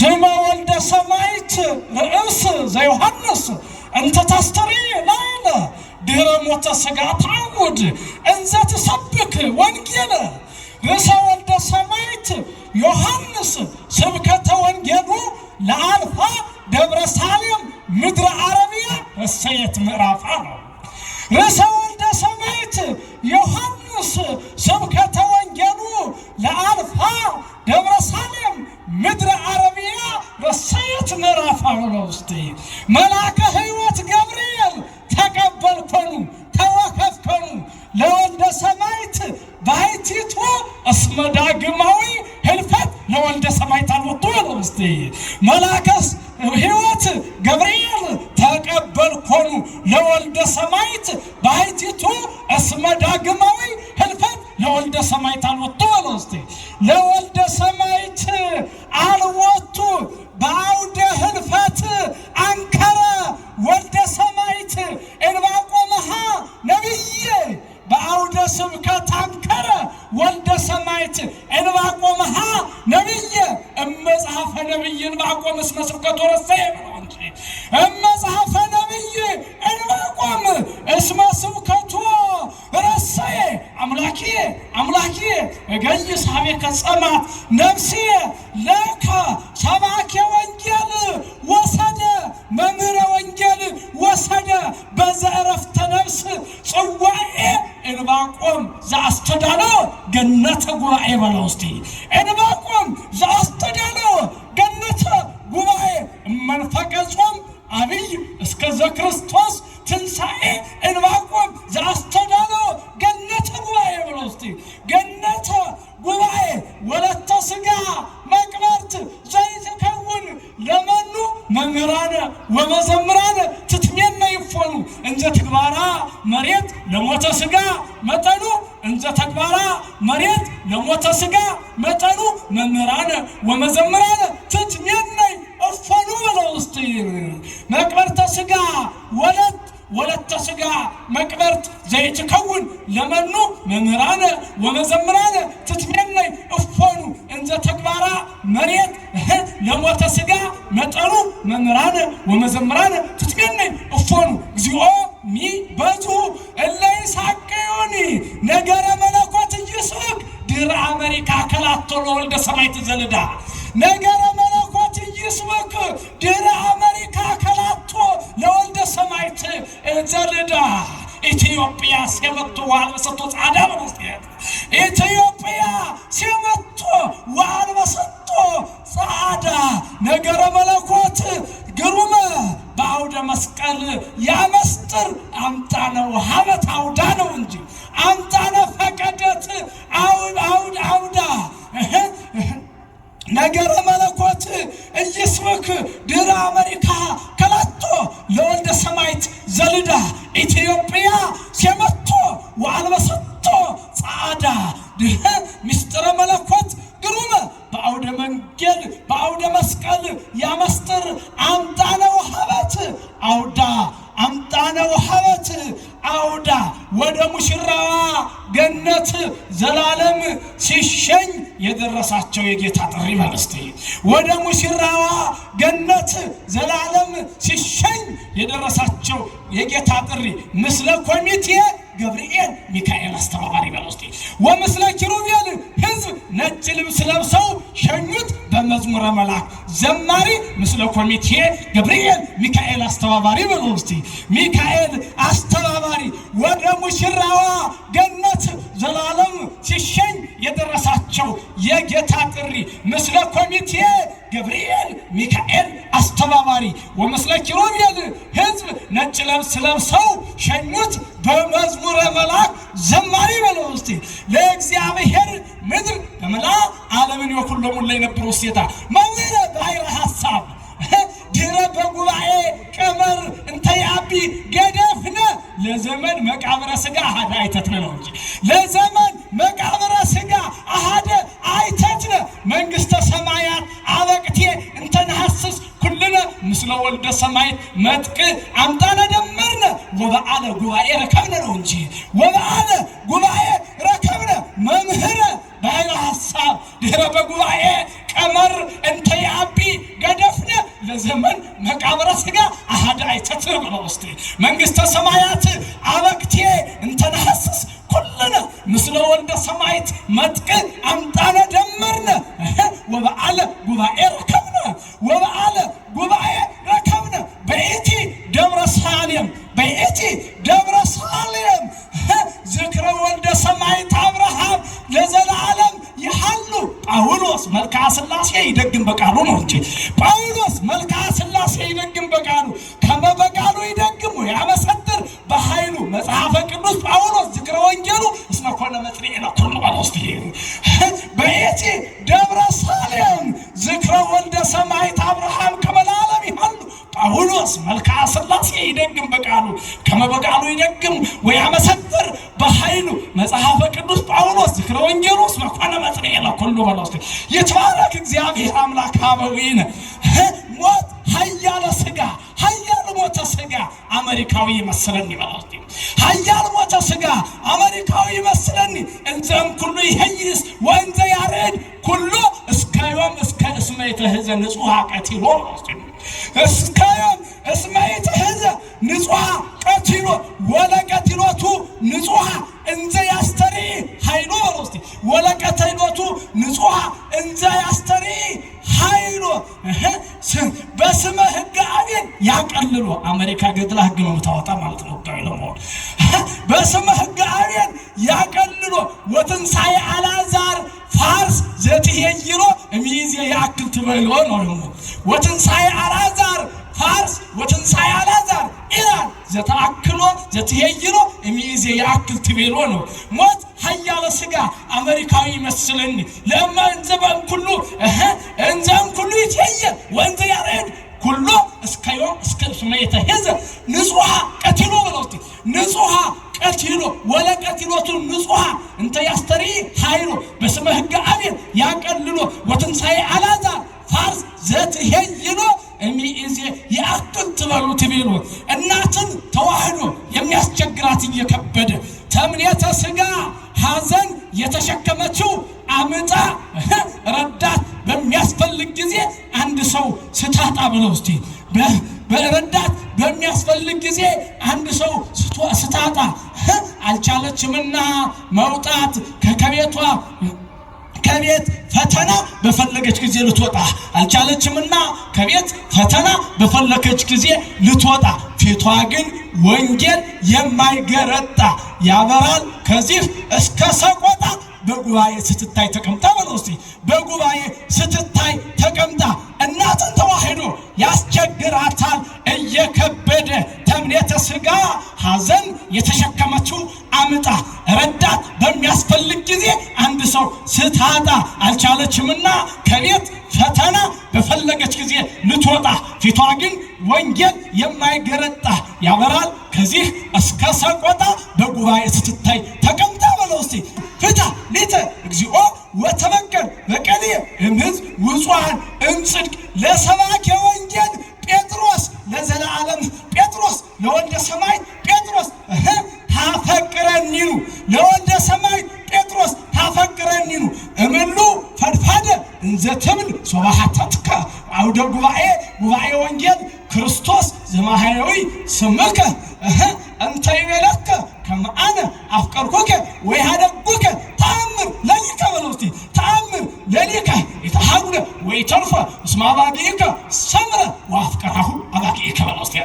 ስመ ወልደ ሰማዕት ርእስ ዘዮሐንስ እንተ ታስተሪ ላዕለ ድኅረ ሞተ ሥጋ ታውድ እንዘ ትሰብክ ወንጌለ ርእሰ ወልደ ሰማዕት ዮሐንስ ስብከተ ወንጌሉ ለአልፋ ደብረ ሳሌም ምድረ አረቢያ እሰየት ምዕራፋ ነው። ርእሰ ወልደ ሰማዕት ዮሐንስ ስብከተ ወንጌሉ ለአልፋ ደብረ ሳሌም ምድረ አረቢያ እሰየት ምዕራፋ ነው። እስቲ መልአከ ሕይወት ገብርኤል ተቀበልከኑ ተወከፍከኑ ለወልደ ሰማዕት ባሕቲቱ እስመ ዳግማዊ ህልፈት ለወልደ ሰማዕት አልወጡ ነው። እስቲ መልአከ ሕይወት ገብርኤል ተቀበልከኑ ለወልደ ሰማዕት ባሕቲቱ እስመ ዳግማዊ ህልፈት ለወልደ ሰማዕት አልወጡ ነው። እስቲ ለወልደ ሰማዕት አልወጡ በአውደ ህልፈት አንከረ ወልደ ሰማዕት ዕንባቆምሃ ነቢዬ በአውደ ስብከት አንከረ ወልደ ሰማዕት ዕንባቆምሃ ነቢዬ እመጽሐፈ ነቢይ ዕንባቆም እስመ ስብከቱ ረሰየ እንጂ እመጽሐፈ ነቢይ ዕንባቆም እስመ ስብከቱ ረሰየ አምላኪየ አምላኪየ እገይስ ኀቤከ ጸማት ነፍስየ ለከ ሰባኬ ወንጌል ወሰደ መምህረ ወንጌል ወሰደ በዘዕረፍተ ነፍስ ጽዋኤ ዕንባቆም ዘአስተዳሎ ገነተ ጉባኤ በለው እስቲ ዕንባቆም ዘአስተዳሎ ገነተ ጉባኤ እመንፈቀ ጾም አብይ እስከ ዘክርስቶስ ትንሣኤ ዕንባቆም ዘአስተዳሎ ገነተ ጉባኤ በለው እስቲ ገነተ ጉባኤ ወለተ ሥጋ መቅበርት ዘይትከውን ለመኑ መምህራነ ወመዘምራነ ትትሜነ ይፎኑ እንዘ ተግባራ መሬት ለሞተ ሥጋ መጠኑ እንዘ ተግባራ መሬት ለሞተ ሥጋ መጠኑ መምህራነ ወመዘምራነ ትትሜነ ይፎኑ በለው እስቲ መቅበርተ ሥጋ ወለተ ሥጋ መቅበርት ዘይትከውን ለመኑ መምህራነ ወመዘምራነ ትትሜነ ይፎኑ እንዘ ተግባራ መሬት ለሞተ ሥጋ መጠኑ መምህራነ ወመዘምራነ ትትሜነ ይፎኑ እግዚኦ ሚበዙ እለ ይሳቅዩኒ ነገረ መለኮት ኢይስሕቅ ድኅረ አሜሪካ ከላቶ ለወልደ ሰማዕት ዘልዳ ነገረ መለኮት ኢይስሕቅ ድኅረ አሜሪካ ከላቶ ለወልደ ሰማዕት ዘልዳ ኢትዮጵያ ሲመቱ ዋልበሰቶ ጻዳ በመስጠት ኢትዮጵያ ሲመቱ ዋልበሰቶ ጻዳ ነገረ መለኮት ግሩመ በአውደ መስቀል ያመስጥር አምጣነ ወሀበት አውዳ ነው እንጂ አምጣነ ፈቀደት አውዳ ነገረ መለኮት ኢይስሕቅ ድኅረ አሜሪካ ከላቶ ለወልደ ሰማዕት ዘልዳ ኢትዮጵያ ሲመቱ ወአልበሰቶ ጻዳ ምስጢረ መለኮት ግሩመ በአውደ መንጌል በአውደ መስቀል ያመስጥር አምጣነ ወሀበት አውዳ አምጣነ ወሀበት አውዳ ወደ ሙሽራዋ ገነት ዘላለም ሲሸኝ የደረሳቸው የጌታ ጥሪ ማለት ወደ ሙሽራዋ ገነት ዘላለም ሲሸኝ የደረሳቸው የጌታ ጥሪ ምስለ ኮሚቴ ገብርኤል ሚካኤል አስተባባሪ በለስቲ ወምስለ ኪሩቤል ሕዝብ ነጭ ልብስ ለብሰው ሸኙት በመዝሙረ መልአክ ዘማሪ ምስለ ኮሚቴ ገብርኤል ሚካኤል አስተባባሪ በለስቲ ሚካኤል አስተባባሪ ወደ ሙሽራዋ ገነት ዘላለም ሲሸኝ የደረሳቸው የጌታ ጥሪ ምስለ ኮሚቴ ገብርኤል ሚካኤል አስተባባሪ ወምስለ ኪሩቤል ሕዝብ ነጭ ልብስ ለብሰው ሸኙት በመዝሙረ መልአክ ዘማሪ በለው እስቲ ለእግዚአብሔር ምድር በመላ ዓለምን የኩሎሙ ላይ ነብሮ ሴታ መምህረ ባሕረ ሐሳብ ድኅረ በጉባኤ ቀመር እንተ ያቢ ገደፍነ ለዘመን መቃብረ ሥጋ አሃደ አይተትነ ነው እንጂ ለዘመን መቃብረ ሥጋ አሃደ አይተትነ መንግሥተ ሰማያት አበቅቴ እንተ ነሐስስ ኩልነ ምስለ ወልደ ሰማዕት መጥቅ አምጣነ ደመርነ ወበዓለ ጉባኤ ረከብነ ነው እንጂ ወበዓለ ጉባኤ ረከብነ መምህረ ባሕረ ሐሳብ ድኅረ በጉባኤ ቀመር እንተ ያቢ በለውስቲ መንግስተ ሰማያት አበክቴ እንተናሐስስ ኩልነ ምስለ ወልደ ሰማይት መጥቅ አምጣነ ደመርነ ወበዓለ ጉባኤ ረከብነ ወበዓለ ጉባኤ ረከብነ በኢቲ ደብረ ሳሌም በኢቲ ደብረ ሳሌም ዝክረ ወልደ ሰማይት አብርሃም ለዘላለም ይሐሉ ጳውሎስ መልክዓ ሥላሴ ይደግም በቃሉ ነው እንጂ ጳውሎስ መልክዓ ሥላሴ ይደግም በቃሉ ከመበቃሉ ይደግሙ ያመሰጥር በኃይሉ መጽሐፈ ቅዱስ ጳውሎስ ዝክረ ወንጌሉ እስመ ኮነ መጥሪዕ ለኩሉ ባለውስቲ በኢቲ ደብረ ሳሌም ዝክረ ወልደ ሰማይት አብርሃም ከመላለም ይሐሉ ጳውሎስ መልክዓ ሥላሴ ይደግም በቃሉ ከመበቃሉ ይደግም ወያመሰጥር በኃይሉ መጽሐፈ ቅዱስ ጳውሎስ ዝክረ ወንጌሉ እስመ ኮነ መጥሪዕ ለኩሉ ባለውስቲ ይትባረክ እግዚአብሔር አምላክ አበዊነ ሞት ኃያለ ሥጋ ኃያል ሞተ ሥጋ አሜሪካዊ ይመስለኒ ባለውስቲ ኃያል ሞተ ሥጋ አሜሪካዊ ይመስለኒ እንዘም ኩሉ ይሄይስ ወንዘ ያሬድ ኩሉ እስከ ዮም እስከ እስመ የተህዘ ንጹሐ ቀቲሎ እስከዮም እስመ የተህዘ ንጹሐ ቀቲሎ ወለቀቲሎቱ ንጹሐ እንዘ ያስተሪ ኃይሎ በለውስቲ ወለቀቲሎቱ ንጹሐ እንዘ ያስተሪ ኃይሎ በስመ ሕገ አብን ያቀልሎ አሜሪካ ገድላ ሕግ ነው የምታወጣ ማለት ነው። ሕጋዊ ለመሆን በስመ ሕገ አብን ያቀልሎ ወትንሣኤ አልዓዛር ፋርስ ዘትሄይሎ እምይእዜ ያክል ትበሎ ነው ደግሞ ወትንሣኤ አልዓዛር ፋርስ ወትንሣኤ አልዓዛር ኢራን ዘተአክሎ ዘትሄይሎ እምይእዜ ያክል ትበሎ ነው። ሞት ኃያለ ሥጋ አሜሪካዊ ይመስለኒ ለማ እንዘበን ኩሉ እንዘም ኩሉ ይትሄየል ወንዘ ያሬድ ኩሉ እስከ ዮም እስከ እስመ የተህዘ ንጹሐ ቀቲሎ በለውስቲ ንጹሐ ቀቲሎ ወለቀቲሎቱ ንጹሐ እንተ ያስተሪ ኃይሎ በስመ ሕገ አብን ያቀልሎ ወትንሣኤ አልዓዛር ፋርስ ዘትሄይሎ እምይእዜ ያክል ትበሉ ትቤሎ እናትን ተዋህዶ የሚያስቸግራት እየከበደ ተምኔተ ሥጋ ሐዘን የተሸከመችው አምጣ ረዳት በሚያስፈልግ ጊዜ አንድ ሰው ስታጣ በለውስቲ በረዳት በሚያስፈልግ ጊዜ አንድ ሰው ስታጣ አልቻለችምና መውጣት ከቤቷ ከቤት ፈተና በፈለገች ጊዜ ልትወጣ አልቻለችምና ከቤት ፈተና በፈለገች ጊዜ ልትወጣ ፊቷ ግን ወንጌል የማይገረጣ ያበራል ከዚህ እስከ ሰቆጣ በጉባኤ ስትታይ ተቀምጣ በለውስቲ በጉባኤ ስትታይ ተቀምጣ እናትን ተዋህዶ ያስቸግራታል እየከበደ ተምኔተ ሥጋ ሐዘን የተሸከመችው አምጣ ረዳት በሚያስፈልግ ጊዜ አንድ ሰው ስታጣ አልቻለችምና ከቤት ፈተና በፈለገች ጊዜ ልትወጣ ፊቷ ግን ወንጌል የማይገረጣ ያበራል ከዚህ እስከ ሰቆጣ በጉባኤ ስትታይ ተቀምጣ በለውስቲ ፍታ ሊተ እግዚኦ ወተመከር በቀልየ እምሕዝብ ውጹዓን እምጽድቅ ለሰባኬ ወንጌል ጴጥሮስ ለዘላለም ጴጥሮስ ለወልደ ሰማይ ጴጥሮስ ታፈቅረኒኑ ለወልደ ሰማይ ጴጥሮስ ታፈቅረኒኑ እምሉ ፈድፋደ እንዘ ትብል ሶባሃተትከ አውደ ጉባኤ ወንጌል ክርስቶስ ዘማሕያዊ ስምከ እንተ ይቤለከ ከመ አነ አፍቀርኩከ ወይሃደጉከ ተአምር ለሊከ በለውስቲ ተአምር ለሊከ የተሐጉለ ወይተርፈ እስመ አባጊከ ሰምረ ወአፍቀራሁ አባጊከ በለውስቲ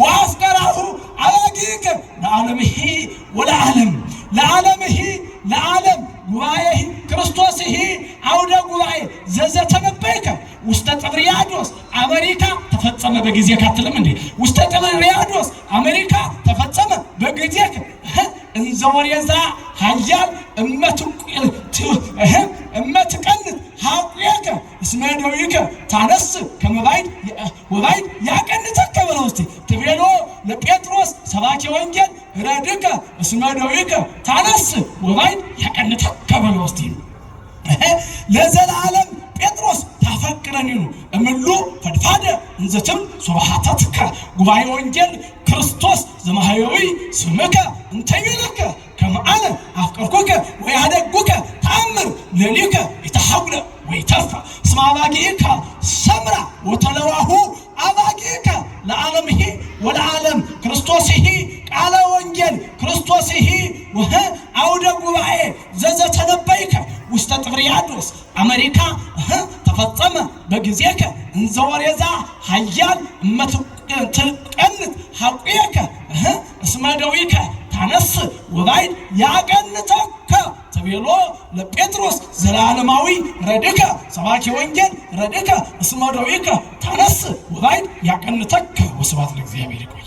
ወአፍቀራሁ አባጊከ ለዓለምሂ ወለዓለም ለዓለምሂ ለዓለም ጉባኤ ክርስቶስሂ አውደ ጉባኤ ዘዘተነበይከ ውስተ ጥብርያዶስ አሜሪካ ተፈጸመ በጊዜ ካትልም እንዴ ውስተ ጥብርያዶስ አሜሪካ ተፈጸመ በጊዜ እንዘ ወሬዛ ኃያል እመትቀንት ሀቁየከ እስመ ደዊከ ታነስ ከመባይድ ወባይድ ያቀንተከ በለውስቲ ትቤሎ ለጴጥሮስ ሰባኬ ወንጌል ረድከ እስመ ደዊከ ታነስ ወባይድ ያቀንተከ በለውስቲ ለዘላለም ጴጥሮስ ታፈቅረኒኑ እምሉ ፈድፋደ እንዘ ትብል ሶባሃተትከ ጉባኤ ወንጌል ክርስቶስ ዘማሕያዊ ስምከ እንተ ይቤለከ ከመ አነ አፍቀርኩከ ወይሃደጉከ ተአምር ለሊከ የተሐጉለ ወይተርፈ እስመ አባጊከ ሰምራ ወተለዋሁ አባጊከ ለዓለምሂ ወለዓለም ክርስቶስ ይሄ ቃለ ወንጌል ክርስቶስ ይሄ አውደ ጉባኤ ዘዘተነበይከ ውስተ ጥብርያዶስ አሜሪካ ተፈጸመ በጊዜከ እንዘ ወሬዛ ኃያል እመትቀንት ሐቁየከ እስመ ደዊከ ታነስ ወባይድ ያቀንተከ ተቤሎ ለጴጥሮስ ዘላለማዊ ረድከ ሰባኪ ወንጌል ረድከ እስመ ደዊከ ታነስ ወባይድ ያቀንተከ። ወስብሐት ለእግዚአብሔር። ይቆይ።